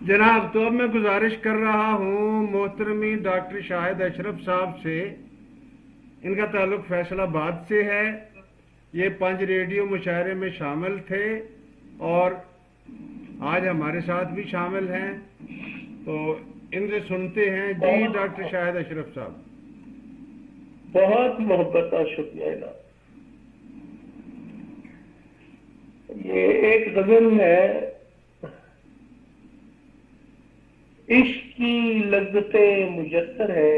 جناب تو اب میں گزارش کر رہا ہوں محترمی ڈاکٹر شاہد اشرف صاحب سے، ان کا تعلق فیصل آباد سے ہے، یہ 5 ریڈیو مشاعرے میں شامل تھے اور آج ہمارے ساتھ بھی شامل ہیں، تو ان سے سنتے ہیں۔ جی ڈاکٹر شاہد اشرف صاحب۔ بہت محبت اور شکریہ جناب۔ یہ ایک غزل ہے، عشق کی لذتیں میسر ہے،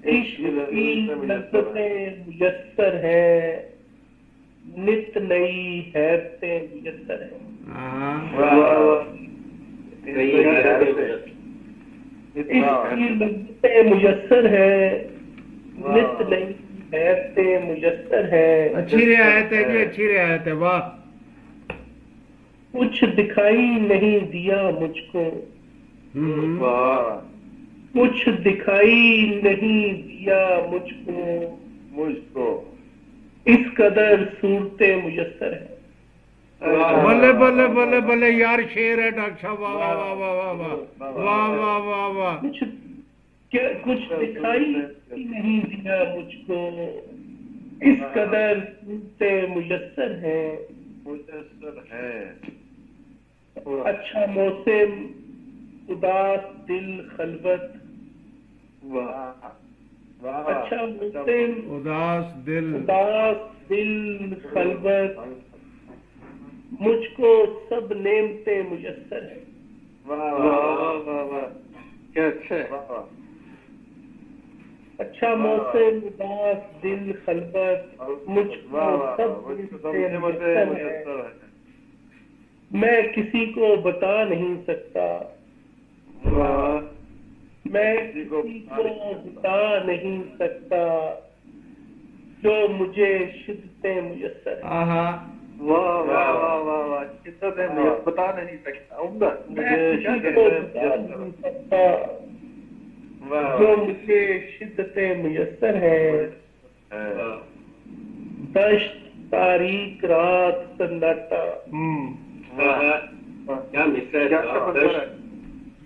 عشق کی لذتیں میسر ہے، نت نئی حیرتیں میسر ہے۔ عشق کی لذتیں میسر ہے، نت نئی حیرتیں میسر ہے۔ اچھی رعایت ہے جی، اچھی رعایت ہے، واہ۔ کچھ دکھائی نہیں دیا مجھ کو، کچھ دکھائی نہیں دیا مجھ کو، اس قدر صورتیں میسر ہے۔ بلے بلے بلے بلے یار، شیر ہے ڈاکٹر صاحب، واہ واہ واہ واہ واہ واہ واہ واہ واہ۔ کچھ دکھائی نہیں دیا مجھ کو، اس قدر صورتیں میسر ہے۔ اچھا موسم اداس دل خلوت، اچھا موسم اداس دل خلوت، مجھ کو سب نعمتیں میسر ہے۔ اچھا موسم اداس دل خلوت، مجھ کو سب نعمتیں میسر ہے۔ میں کسی کو بتا نہیں سکتا، میں کسی کو بتا نہیں سکتا، جو مجھے شدتیں میسر ہے۔ بتا نہیں سکتا، جو مجھے شدتیں میسر ہے۔ دشت تاریک رات سناٹا،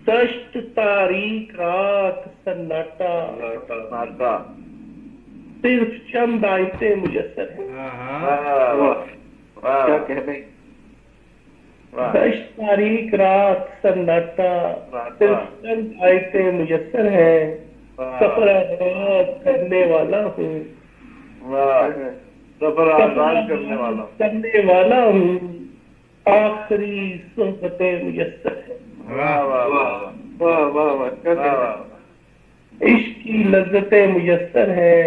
دشت تاریک رات سناٹا، صرف چند آیتیں میسر ہیں۔ دشت تاریک رات سناٹا، صرف چند آیتیں میسر ہیں۔ سفر آغاز کرنے والا ہوں، کرنے والا ہوں، آخری صحبتیں میسر ہیں۔ عشق کی لذتیں میسر ہے،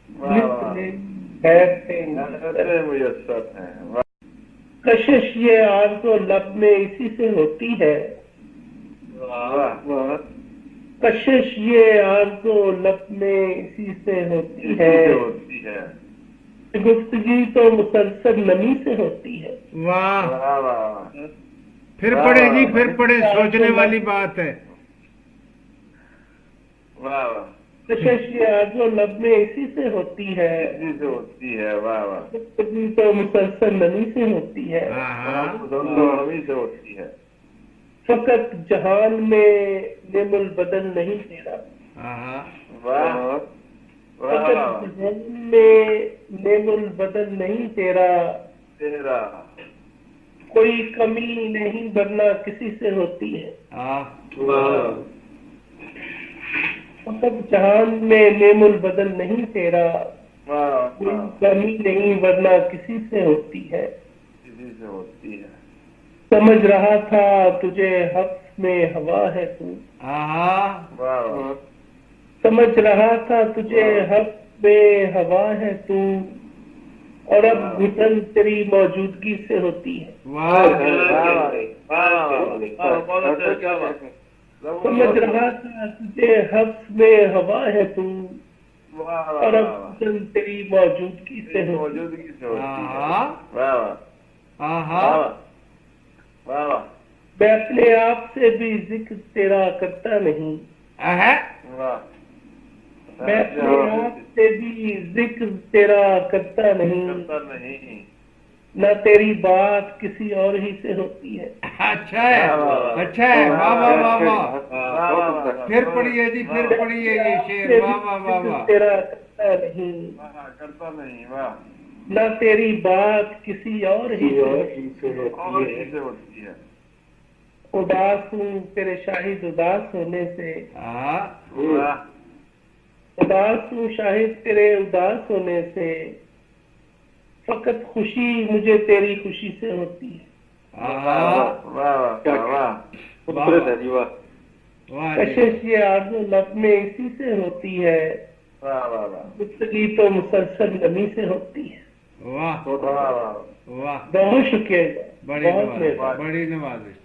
میسر ہیں۔ کشش یہ آرز و لب میں اسی سے ہوتی ہے، کشش یہ آرز و لب میں اسی سے ہوتی ہے۔ گفتگی تو مسلسل نمی سے ہوتی ہے۔ واہ، پھر پڑھے جی، پھر پڑھے، سوچنے والی بات ہے۔ کشش یہ آرز و لب میں اسی سے ہوتی ہے، گفتگی تو مسلسل نمی سے ہوتی ہے۔ فقط جہان میں نعم البدن نہیں تیرا، فقط جہان میں نعم البدن نہیں تیرا، کوئی کمی نہیں ورنہ کسی سے ہوتی ہے۔ فقط جہان میں نعم البدن نہیں تیرا، کوئی کمی نہیں ورنہ کسی سے ہوتی ہے۔ سمجھ رہا تھا تجھے حبس میں ہوا ہے تو، سمجھ رہا تھا تجھے حبس میں ہوا ہے تو، اور اب گھٹن تیری موجودگی سے ہوتی ہے۔ سمجھ رہا تھا تجھے حبس میں ہوا ہے تو، اور اب گھٹن تیری موجودگی سے ہوتی ہے۔ میں اپنے آپ سے بھی ذکر تیرا کرتا نہیں، میں اپنے آپ سے بھی ذکر تیرا کرتا نہیں، نہ تیری بات کسی اور ہی سے ہوتی ہے. اچھا ہے اچھا ہے واہ واہ واہ واہ پھر پڑھیے جی پھر پڑھیے یہ شعر واہ واہ واہ واہ تیرا کرتا نہیں کرتا نہیں واہ نہ تیری بات کسی اور ہی سے اور چیزیں ہوتی ہے اداس ہوں تیرے شاہد اداس ہونے سے ہاں واہ اداس ہوں شاہد تیرے اداس ہونے سے فقط خوشی مجھے تیری خوشی سے ہوتی ہے. واہ واہ واہ قدرت ہے جی واہ واہ جی کشش یہ آرزو لب میں اسی سے ہوتی ہے واہ واہ واہ گفتگی تو مسلسل نمی سے ہوتی ہے. واہ واہ واہ واہ بہت شکریہ بڑی بہت نوازش مہربانی. بڑی نوازش